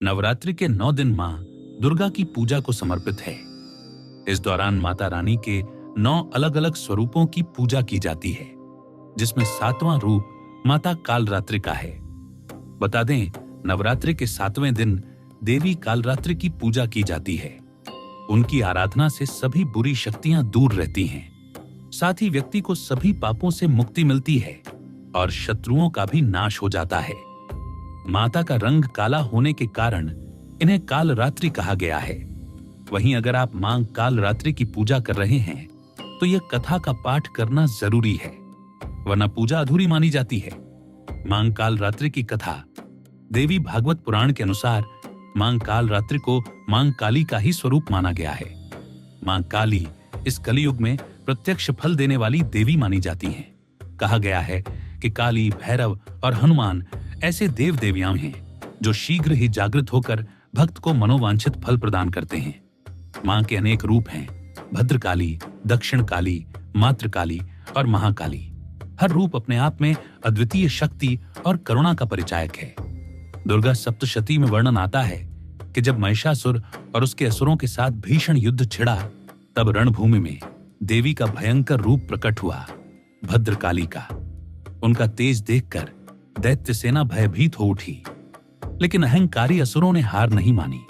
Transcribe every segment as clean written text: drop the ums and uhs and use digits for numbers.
नवरात्रि के 9 दिन मां दुर्गा की पूजा को समर्पित है। इस दौरान माता रानी के 9 अलग-अलग स्वरूपों की पूजा की जाती है, जिसमें 7वां रूप माता कालरात्रि का है। बता दें, नवरात्रि के 7वें दिन देवी कालरात्रि की पूजा की जाती है। उनकी आराधना से सभी बुरी शक्तियां दूर रहती हैं। साथ ही व्यक्ति को सभी पापों से मुक्ति मिलती है और शत्रुओं का भी नाश हो जाता है। माता का रंग काला होने के कारण इन्हें कालरात्रि कहा गया है। वहीं अगर आप मां कालरात्रि की पूजा कर रहे हैं तो यह कथा का पाठ करना जरूरी है, वरना पूजा अधूरी मानी जाती है। मां कालरात्रि की कथा। देवी भागवत पुराण के अनुसार मां कालरात्रि को मां काली का ही स्वरूप माना गया है। मां काली इस कलियुग में प्रत्यक्ष फल देने वाली देवी मानी जाती हैं। कहा गया है कि काली, भैरव और हनुमान ऐसे देव देवियां हैं जो शीघ्र ही जागृत होकर भक्त को मनोवांछित फल प्रदान करते हैं। मां के अनेक रूप हैं: भद्रकाली, दक्षिण काली, मातृकाली और महाकाली। हर रूप अपने आप में अद्वितीय शक्ति और करुणा का परिचायक है। दुर्गा सप्तशती में वर्णन आता है कि जब महिषासुर और उसके असुरों के साथ भीषण युद्ध छिड़ा, तब रणभूमि में देवी का भयंकर रूप प्रकट हुआ, भद्रकाली का। उनका तेज देखकर दैत्य सेना भयभीत हो उठी, लेकिन अहंकारी असुरों ने हार नहीं मानी।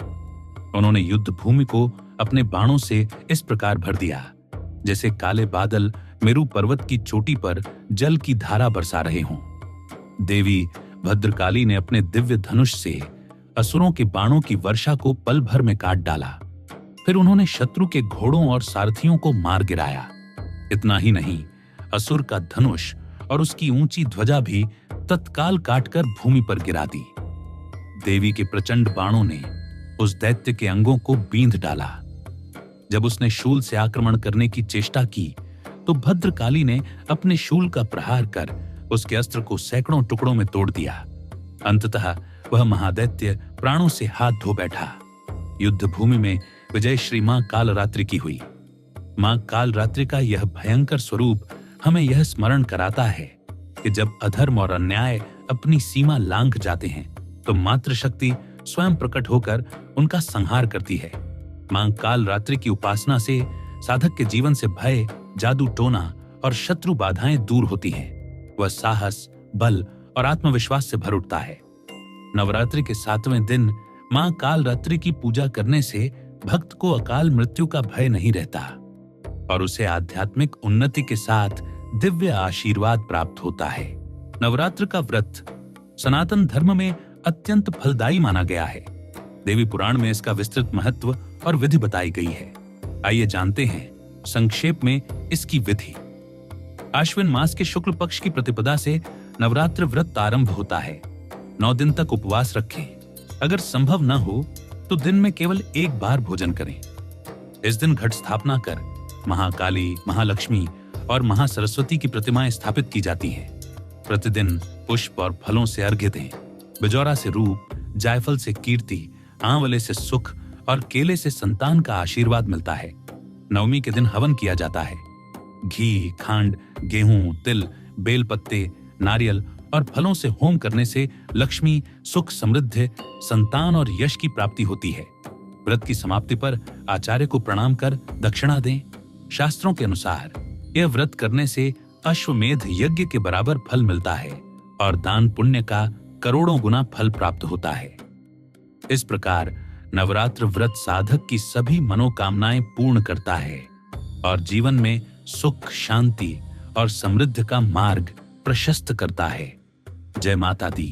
उन्होंने युद्ध भूमि को अपने बाणों से इस प्रकार भर दिया जैसे काले बादल मेरु पर्वत की चोटी पर जल की धारा बरसा रहे हों। देवी भद्रकाली ने अपने दिव्य धनुष से असुरों के बाणों की वर्षा को पल भर में काट डाला। फिर उन्होंने शत्रु के घोड़ों और सारथियों को मार गिराया। इतना ही नहीं, असुर का धनुष और उसकी ऊंची ध्वजा भी तत्काल काटकर भूमि पर गिरा दी। देवी के प्रचंड बाणों ने उस दैत्य के अंगों को बींध डाला। जब उसने शूल से आक्रमण करने की चेष्टा की तो भद्रकाली ने अपने शूल का प्रहार कर उसके अस्त्र को सैकड़ों टुकड़ों में तोड़ दिया। अंततः वह महादैत्य प्राणों से हाथ धो बैठा। युद्ध भूमि में विजय श्री मां कालरात्रि की हुई। मां कालरात्रि का यह भयंकर स्वरूप हमें यह स्मरण कराता है कि जब अधर्म और अन्याय अपनी सीमा लांघ जाते हैं तो मातृशक्ति स्वयं प्रकट होकर उनका संहार करती है। मां कालरात्रि की उपासना से साधक के जीवन से भय, जादू टोना और शत्रु बाधाएं दूर होती हैं। वह साहस, बल और आत्मविश्वास से भर उठता है। नवरात्रि के 7वें दिन मां कालरात्रि की पूजा करने से भक्त को अकाल मृत्यु का भय नहीं रहता और उसे आध्यात्मिक उन्नति के साथ दिव्य आशीर्वाद प्राप्त होता है। नवरात्र का व्रत सनातन धर्म में अत्यंत फलदायी माना गया है। देवी पुराण में इसका विस्तृत महत्व और विधि बताई गई है। आइए जानते हैं संक्षेप में इसकी विधि। आश्विन मास के शुक्ल पक्ष की प्रतिपदा से नवरात्र व्रत आरंभ होता है। 9 दिन तक उपवास रखें। अगर संभव न हो तो दिन में केवल एक बार भोजन करें। इस दिन घट स्थापना कर महाकाली, महालक्ष्मी और महासरस्वती की प्रतिमाएं स्थापित की जाती हैं। प्रतिदिन पुष्प और फलों से अर्घ्य दें। बिजौरा से रूप, जायफल से कीर्ति, आंवले से सुख और केले से संतान का आशीर्वाद मिलता है। नवमी के दिन हवन किया जाता है। घी, खांड, गेहूं, तिल, बेलपत्ते, नारियल और फलों से होम करने से लक्ष्मी, सुख, समृद्धि, संतान और यश की प्राप्ति होती है। व्रत की समाप्ति पर आचार्य को प्रणाम कर दक्षिणा दें। शास्त्रों के अनुसार यह व्रत करने से अश्वमेध यज्ञ के बराबर फल मिलता है और दान पुण्य का करोड़ों गुना फल प्राप्त होता है। इस प्रकार नवरात्र व्रत साधक की सभी मनोकामनाएं पूर्ण करता है और जीवन में सुख, शांति और समृद्धि का मार्ग प्रशस्त करता है। जय माता दी।